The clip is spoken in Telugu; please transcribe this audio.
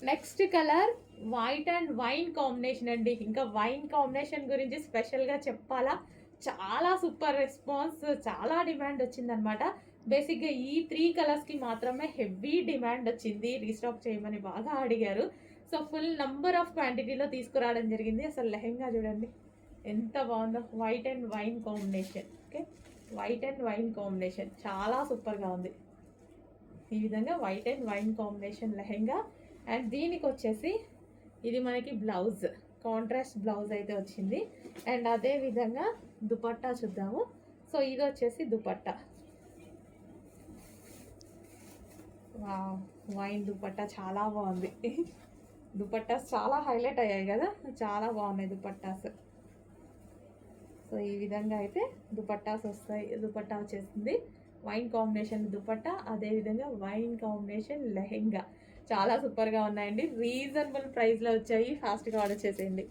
Next colour white and wine combination అండి. ఇంకా వైన్ కాంబినేషన్ గురించి స్పెషల్గా చెప్పాలా, చాలా సూపర్ రెస్పాన్స్, చాలా డిమాండ్ వచ్చిందనమాట. బేసిక్గా ఈ 3 కలర్స్కి మాత్రమే హెవీ డిమాండ్ వచ్చింది, రీస్టాక్ చేయమని బాగా అడిగారు. సో ఫుల్ నంబర్ ఆఫ్ క్వాంటిటీలో తీసుకురావడం జరిగింది. అసలు లెహెంగా చూడండి ఎంత బాగుందో, white and wine combination. Okay, white and wine combination చాలా సూపర్గా ఉంది. ఈ విధంగా white and wine combination lehenga. And దీనికి వచ్చేసి ఇది మనకి బ్లౌజ్, కాంట్రాస్ట్ బ్లౌజ్ అయితే వచ్చింది. అండ్ అదే విధంగా దుపట్టా చూద్దాము. సో ఇది వచ్చేసి దుపట్టా, వైన్ దుపట్టా చాలా బాగుంది. దుపట్టాస్ చాలా హైలైట్ అయ్యాయి కదా, చాలా బాగున్నాయి దుపట్టాస్. సో ఈ విధంగా అయితే దుపట్టాస్ వస్తాయి. దుపట్టా వచ్చేసింది వైన్ కాంబినేషన్ దుపట్టా, అదేవిధంగా వైన్ కాంబినేషన్ లెహెంగా. చాలా సూపర్గా ఉన్నాయండి, రీజనబుల్ ప్రైస్లో వచ్చాయి. ఫాస్ట్గా ఆర్డర్ చేసేయండి.